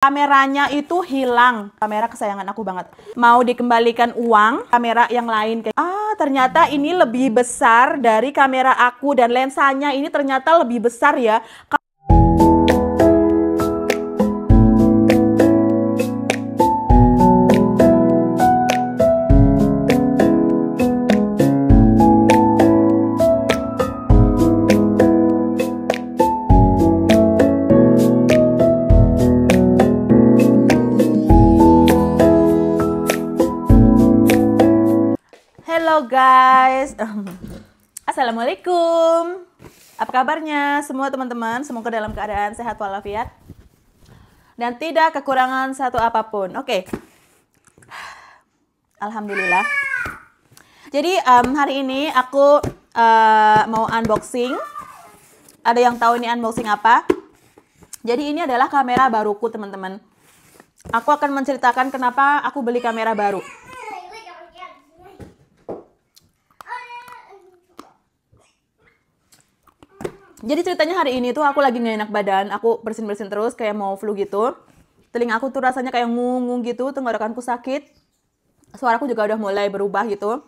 Kameranya itu hilang. Kamera kesayangan aku banget. Mau dikembalikan uang, kamera yang lain. Ternyata ini lebih besar dari kamera aku. Dan lensanya ini ternyata lebih besar ya. Halo guys, Assalamualaikum. Apa kabarnya semua teman-teman? Semoga dalam keadaan sehat walafiat dan tidak kekurangan satu apapun. Oke. Alhamdulillah. Jadi hari ini aku mau unboxing. Ada yang tahu ini unboxing apa? Jadi ini adalah kamera baruku teman-teman. Aku akan menceritakan kenapa aku beli kamera baru. Jadi ceritanya hari ini tuh aku lagi gak enak badan, aku bersin-bersin terus kayak mau flu gitu. Telinga aku tuh rasanya kayak ngungung gitu, tenggorokanku sakit. Suaraku juga udah mulai berubah gitu.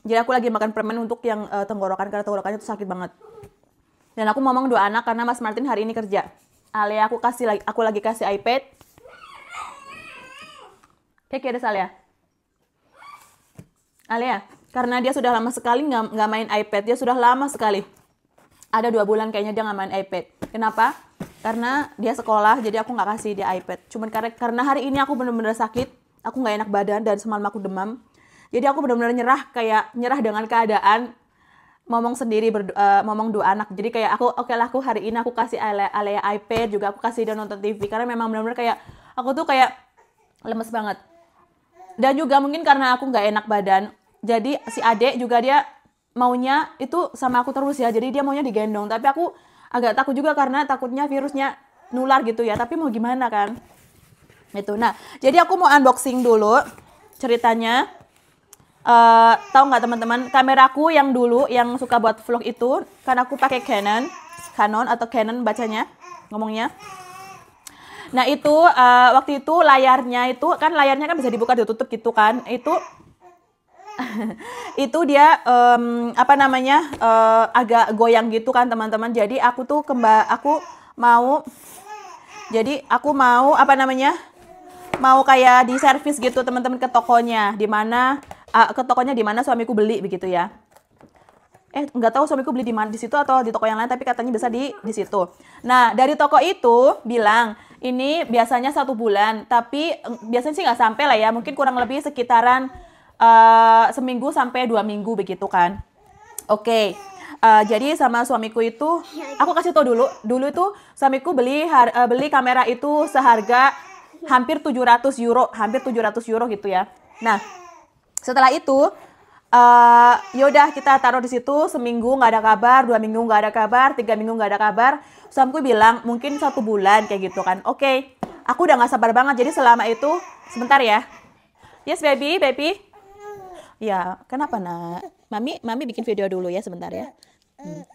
Jadi aku lagi makan permen untuk yang tenggorokan, karena tenggorokannya tuh sakit banget. Dan aku ngomong 2 anak karena Mas Martin hari ini kerja. Alia aku lagi kasih iPad. Kayak ada Alia. Alia, karena dia sudah lama sekali nggak main iPad, dia sudah lama sekali. Ada 2 bulan kayaknya dia nggak main iPad. Kenapa? Karena dia sekolah, jadi aku nggak kasih dia iPad. Cuman karena hari ini aku bener-bener sakit, aku nggak enak badan dan semalam aku demam. Jadi aku bener-bener nyerah dengan keadaan, ngomong sendiri, ngomong 2 anak. Jadi kayak aku hari ini aku kasih Alea iPad, juga aku kasih dia nonton TV. Karena memang bener-bener kayak, aku tuh kayak lemes banget. Dan juga mungkin karena aku nggak enak badan, jadi si adek juga dia maunya itu sama aku terus ya, jadi dia maunya digendong, tapi aku agak takut juga karena takutnya virusnya nular gitu ya, tapi mau gimana kan itu. Nah, jadi aku mau unboxing dulu ceritanya. Tahu nggak teman-teman, kameraku yang dulu yang suka buat vlog itu kan aku pakai Canon atau Canon bacanya ngomongnya. Nah itu waktu itu layarnya kan bisa dibuka ditutup gitu kan, itu dia agak goyang gitu kan teman-teman. Jadi aku mau kayak di servis gitu teman-teman, ke tokonya di mana suamiku beli begitu ya. Nggak tahu suamiku beli di mana, di situ atau di toko yang lain, tapi katanya bisa di situ. Nah dari toko itu bilang ini biasanya 1 bulan, tapi biasanya sih nggak sampai lah ya, mungkin kurang lebih sekitaran seminggu sampai 2 minggu begitu kan. Oke. Jadi sama suamiku itu aku kasih tau dulu itu suamiku beli kamera itu seharga hampir 700 euro gitu ya. Nah setelah itu yaudah kita taruh di situ, seminggu nggak ada kabar, 2 minggu nggak ada kabar, 3 minggu nggak ada kabar. Suamiku bilang mungkin 1 bulan kayak gitu kan. Oke. Aku udah nggak sabar banget, jadi selama itu sebentar ya. Yes baby. Ya, kenapa nak? Mami bikin video dulu ya sebentar ya.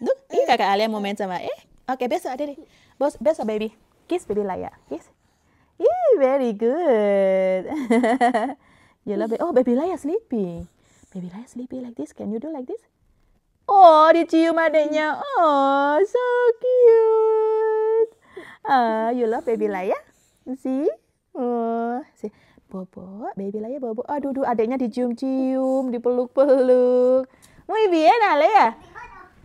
Tuh, ini kakak Alia mau main sama. Oke, besok ada deh. Besok baby. Kiss baby Laya. Kiss. Very good. Oh, baby Laya sleeping. Baby Laya sleeping like this. Can you do like this? Oh, dicium adeknya. Oh, so cute. You love baby Laya? See? Oh, see. Bobo, baby Laya bobo. Aduh, adeknya dicium-cium, dipeluk-peluk. Muy bien, Alea.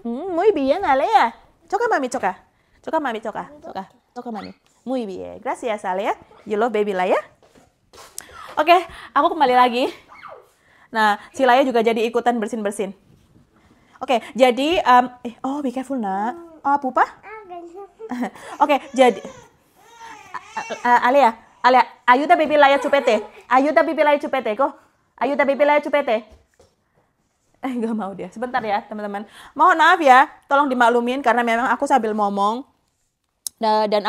Muy bien, Alea. Coba mami, coba. Coba mami, coba. Coba mami. Muy bien. Gracias, Alea. You love baby Laya? Oke, aku kembali lagi. Nah, si Laya juga jadi ikutan bersin-bersin. Oke, jadi be careful, nak. Pupa? Oke, jadi Alea, ayuda baby Laya chupete. Ayuda baby Laya chupete, kok. Ayuda baby Laya chupete. Gak mau dia. Sebentar ya, teman-teman. Mohon maaf ya, tolong dimaklumin karena memang aku sambil ngomong. Dan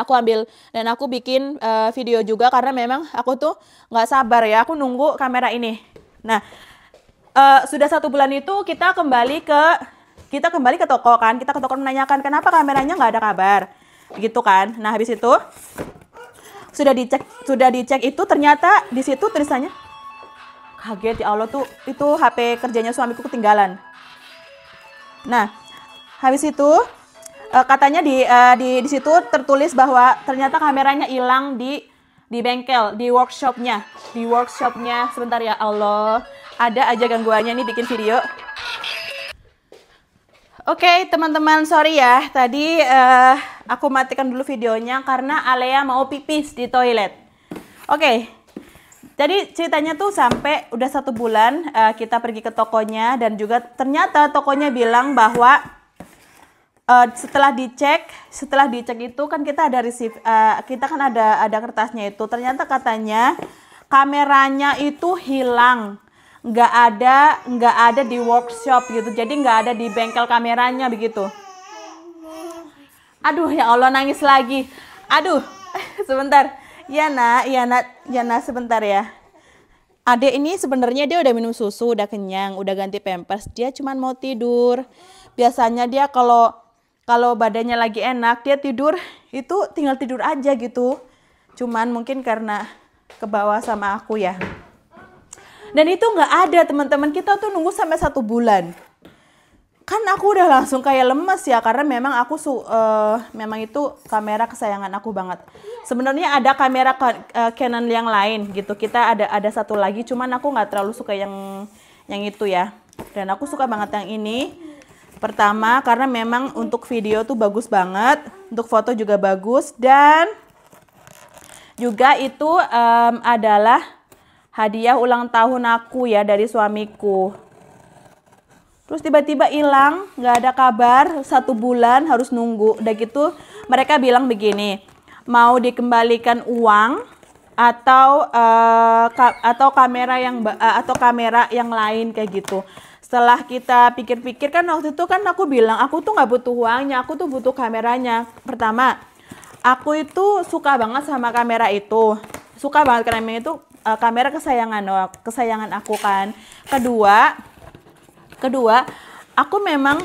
aku bikin video juga karena memang aku tuh nggak sabar ya. Aku nunggu kamera ini. Nah, sudah 1 bulan itu kita kembali ke toko kan. Kita ke toko menanyakan kenapa kameranya nggak ada kabar. Gitu kan. Nah, habis itu sudah dicek itu ternyata di situ tulisannya, kaget ya Allah, tuh itu HP kerjanya suamiku ketinggalan. Nah, habis itu katanya di situ tertulis bahwa ternyata kameranya hilang di bengkel, di workshopnya. Sebentar ya Allah, ada aja gangguannya nih bikin video. Oke, teman-teman, sorry ya, tadi aku matikan dulu videonya karena Alea mau pipis di toilet. Oke, jadi ceritanya tuh sampai udah 1 bulan kita pergi ke tokonya, dan juga ternyata tokonya bilang bahwa setelah dicek itu kan kita ada receive, kita kan ada kertasnya itu. Ternyata katanya kameranya itu hilang, nggak ada di workshop gitu. Jadi nggak ada di bengkel kameranya begitu. Aduh ya Allah, nangis lagi. Aduh, sebentar. Yana, sebentar ya. Adek ini sebenarnya dia udah minum susu, udah kenyang, udah ganti pampers. Dia cuman mau tidur. Biasanya dia kalau badannya lagi enak, dia tidur itu tinggal tidur aja gitu. Cuman mungkin karena kebawa sama aku ya. Dan itu nggak ada, teman-teman. Kita tuh nunggu sampai 1 bulan. Kan aku udah langsung kayak lemes ya, karena memang aku memang itu kamera kesayangan aku banget. Sebenarnya ada kamera Canon yang lain gitu. Kita ada satu lagi, cuman aku nggak terlalu suka yang itu ya. Dan aku suka banget yang ini. Pertama, karena memang untuk video tuh bagus banget, untuk foto juga bagus, dan juga itu adalah hadiah ulang tahun aku ya dari suamiku. Terus tiba-tiba hilang, nggak ada kabar, 1 bulan harus nunggu. Udah gitu mereka bilang begini, mau dikembalikan uang atau kamera yang lain kayak gitu. Setelah kita pikir-pikir, kan waktu itu kan aku bilang aku tuh nggak butuh uangnya, aku tuh butuh kameranya. Pertama, aku itu suka banget sama kamera itu, suka banget karena itu kamera kesayangan aku kan. Kedua, aku memang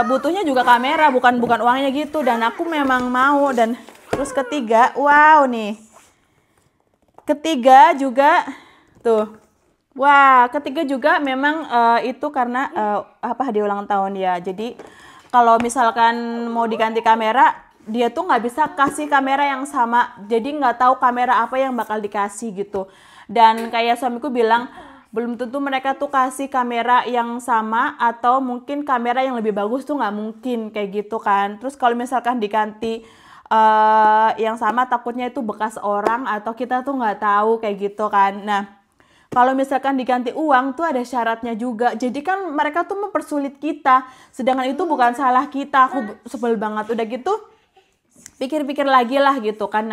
butuhnya juga kamera, bukan uangnya gitu, dan aku memang mau. Dan terus ketiga, wow nih, ketiga juga tuh. Wah, ketiga juga memang itu karena hadiah ulang tahun ya. Jadi kalau misalkan mau diganti kamera, dia tuh nggak bisa kasih kamera yang sama. Jadi nggak tahu kamera apa yang bakal dikasih gitu. Dan kayak suamiku bilang, belum tentu mereka tuh kasih kamera yang sama, atau mungkin kamera yang lebih bagus tuh nggak mungkin kayak gitu kan. Terus kalau misalkan diganti yang sama, takutnya itu bekas orang atau kita tuh nggak tahu kayak gitu kan. Nah, kalau misalkan diganti uang tuh ada syaratnya juga. Jadi kan mereka tuh mempersulit kita. Sedangkan itu bukan salah kita. Aku sebel banget. Udah gitu pikir-pikir lagi lah gitu kan.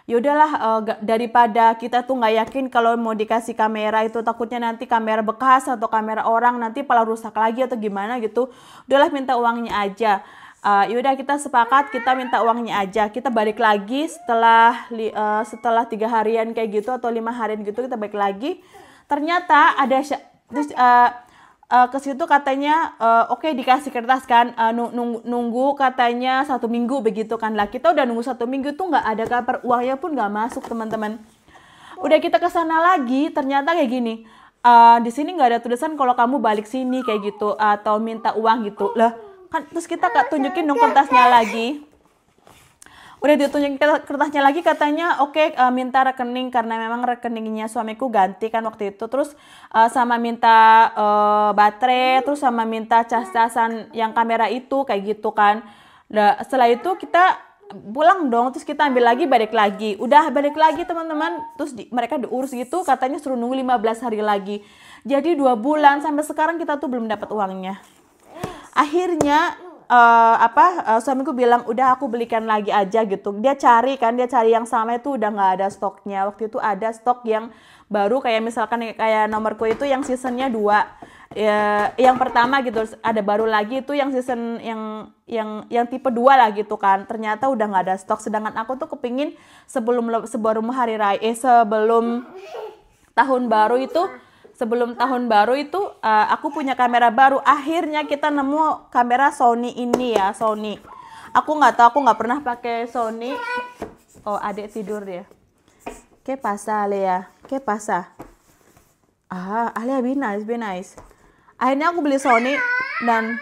Yaudahlah, daripada kita tuh nggak yakin kalau mau dikasih kamera itu, takutnya nanti kamera bekas atau kamera orang nanti malah rusak lagi atau gimana gitu. Udahlah, minta uangnya aja. Yaudah, kita sepakat kita minta uangnya aja. Kita balik lagi setelah 3 harian kayak gitu atau 5 harian gitu, kita balik lagi. Ternyata ada terus ke situ katanya oke, dikasih kertas kan, nunggu katanya 1 minggu begitu kan. Lah, kita udah nunggu 1 minggu tuh nggak ada kabar, uangnya pun nggak masuk, teman-teman. Udah kita ke sana lagi, ternyata kayak gini. Di sini nggak ada tulisan kalau kamu balik sini kayak gitu atau minta uang gitu. Lah, kan terus kita tunjukin dong kertasnya lagi. Udah ditunjukin kertasnya lagi, katanya oke, minta rekening karena memang rekeningnya suamiku ganti kan waktu itu. Terus sama minta baterai, terus sama minta cas-casan yang kamera itu kayak gitu kan. Nah, setelah itu kita pulang dong, terus kita ambil lagi, balik lagi. Udah balik lagi, teman-teman. Terus mereka diurus gitu, katanya suruh nunggu 15 hari lagi. Jadi 2 bulan sampai sekarang kita tuh belum dapat uangnya. Akhirnya suamiku bilang udah aku belikan lagi aja gitu. Dia cari yang sama itu udah nggak ada stoknya. Waktu itu ada stok yang baru, kayak misalkan kayak nomorku itu yang seasonnya 2 ya, yang pertama gitu. Ada baru lagi itu yang season yang tipe 2 lah gitu kan. Ternyata udah nggak ada stok. Sedangkan aku tuh kepingin sebelum tahun baru itu aku punya kamera baru. Akhirnya kita nemu kamera Sony ini ya, Sony. Aku nggak tahu, aku nggak pernah pakai Sony. Oh, adik tidur ya. ¿Qué pasa, Alea? ¿Qué pasa? Ah, Alea, be nice, be nice. Akhirnya aku beli Sony dan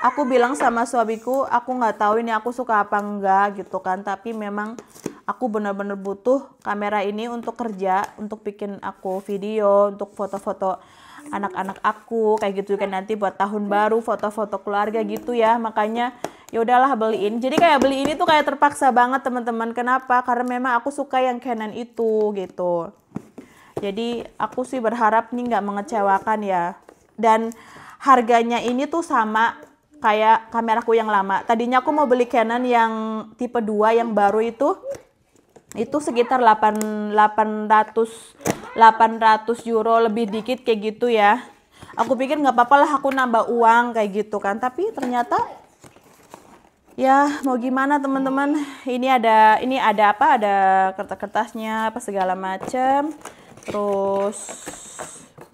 aku bilang sama suamiku, aku nggak tahu ini aku suka apa enggak gitu kan. Tapi memang aku benar-benar butuh kamera ini untuk kerja, untuk bikin aku video, untuk foto-foto anak-anak aku kayak gitu kan, nanti buat tahun baru, foto-foto keluarga gitu ya. Makanya ya udahlah beliin. Jadi kayak beli ini tuh kayak terpaksa banget teman-teman. Kenapa? Karena memang aku suka yang Canon itu gitu. Jadi aku sih berharap nih nggak mengecewakan ya. Dan harganya ini tuh sama kayak kameraku yang lama. Tadinya aku mau beli Canon yang tipe 2 yang baru itu sekitar 800 euro lebih dikit kayak gitu ya. Aku pikir nggak apa-apa lah aku nambah uang kayak gitu kan. Tapi ternyata ya mau gimana teman-teman. Ini ada apa? Ada kertas-kertasnya apa segala macam. Terus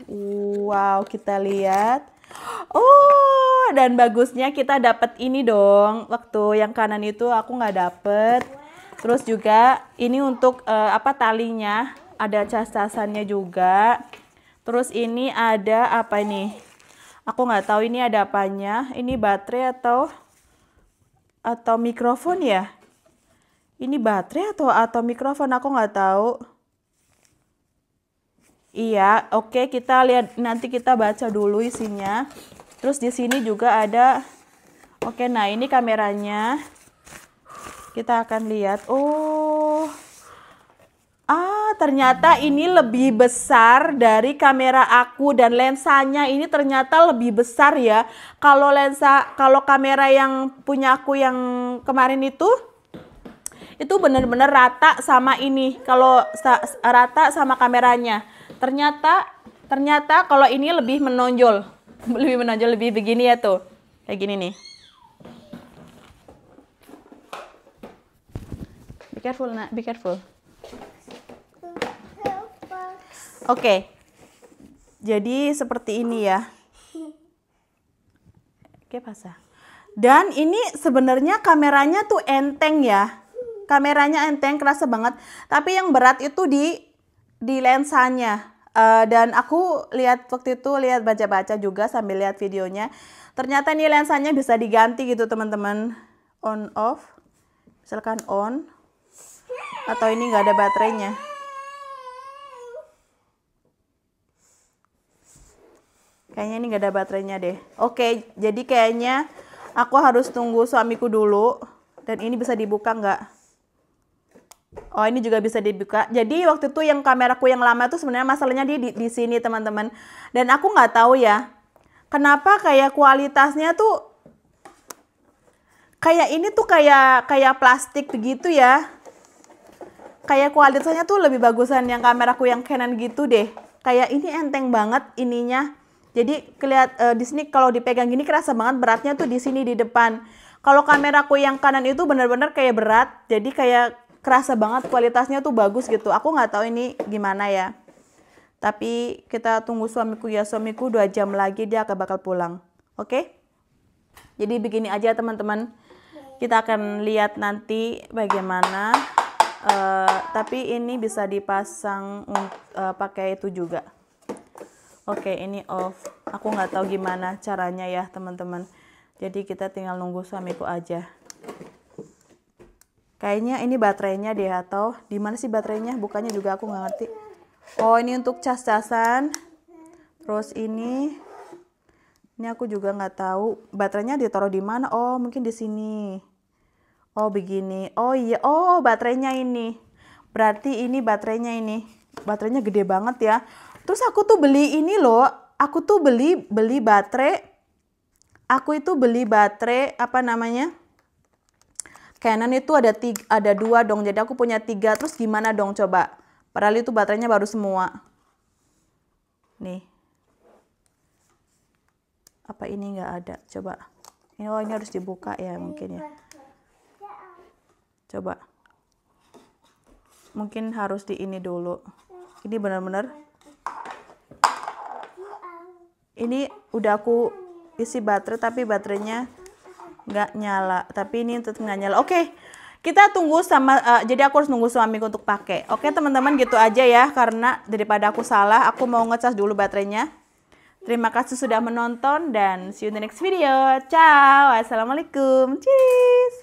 wow, kita lihat. Oh, dan bagusnya kita dapat ini dong. Waktu yang kanan itu aku nggak dapet. Terus juga ini untuk apa talinya, ada cas-casannya juga. Terus ini ada apa ini? Aku nggak tahu ini ada apanya. Ini baterai atau mikrofon ya? Ini baterai atau mikrofon, aku nggak tahu. Iya, oke, kita lihat nanti, kita baca dulu isinya. Terus di sini juga ada. Oke, nah ini kameranya. Kita akan lihat. Oh. Ternyata ini lebih besar dari kamera aku dan lensanya ini ternyata lebih besar ya. Kalau kamera yang punya aku yang kemarin itu benar-benar rata sama ini. Kalau rata sama kameranya. Ternyata kalau ini lebih menonjol. Lebih begini ya tuh. Kayak gini nih. Be careful, nak. Be careful. Oke. Jadi seperti ini ya. Oke, pasa. Dan ini sebenarnya kameranya tuh enteng ya. Kameranya enteng, kerasa banget. Tapi yang berat itu di lensanya. Dan aku lihat waktu itu, baca-baca juga sambil lihat videonya. Ternyata nih lensanya bisa diganti gitu teman-teman. On off. Misalkan on. Atau ini nggak ada baterainya. Kayaknya ini nggak ada baterainya deh. Oke, jadi kayaknya aku harus tunggu suamiku dulu. Dan ini bisa dibuka nggak? Oh, ini juga bisa dibuka. Jadi waktu itu yang kameraku yang lama tuh sebenarnya masalahnya di sini teman-teman. Dan aku nggak tahu ya, kenapa kayak kualitasnya tuh kayak ini tuh kayak plastik begitu ya. Kayak kualitasnya tuh lebih bagusan yang kameraku yang Canon gitu deh. Kayak ini enteng banget ininya. Jadi di sini kalau dipegang gini kerasa banget beratnya tuh di sini di depan. Kalau kameraku yang kanan itu benar-benar kayak berat. Jadi kayak kerasa banget kualitasnya tuh bagus gitu. Aku nggak tahu ini gimana ya. Tapi kita tunggu suamiku ya. Suamiku 2 jam lagi dia akan bakal pulang. Oke? Jadi begini aja teman-teman. Kita akan lihat nanti bagaimana. Tapi ini bisa dipasang pakai itu juga. Oke, ini off. Aku nggak tahu gimana caranya ya teman-teman. Jadi kita tinggal nunggu suamiku aja. Kayaknya ini baterainya deh, atau di mana sih baterainya? Bukannya juga aku nggak ngerti. Oh, ini untuk cas-casan. Terus ini aku juga nggak tahu baterainya ditaruh di mana. Oh, mungkin di sini. Oh, begini. Oh iya, oh baterainya ini. Berarti ini baterainya ini. Baterainya gede banget ya. Terus aku tuh beli ini loh. Aku tuh beli baterai. Aku itu beli baterai apa namanya? Canon itu ada 2 dong. Jadi aku punya 3. Terus gimana dong coba? Padahal itu baterainya baru semua. Nih. Apa ini nggak ada? Coba. Oh, ini harus dibuka ya mungkin ya. Coba. Mungkin harus di ini dulu. Ini benar-benar. Ini udah aku isi baterai tapi baterainya nggak nyala. Tapi ini tetap nggak nyala. Oke, Kita tunggu sama, jadi aku harus nunggu suamiku untuk pakai. Oke teman-teman, gitu aja ya, karena daripada aku salah, aku mau ngecas dulu baterainya. Terima kasih sudah menonton dan see you in the next video. Ciao, assalamualaikum, cheers.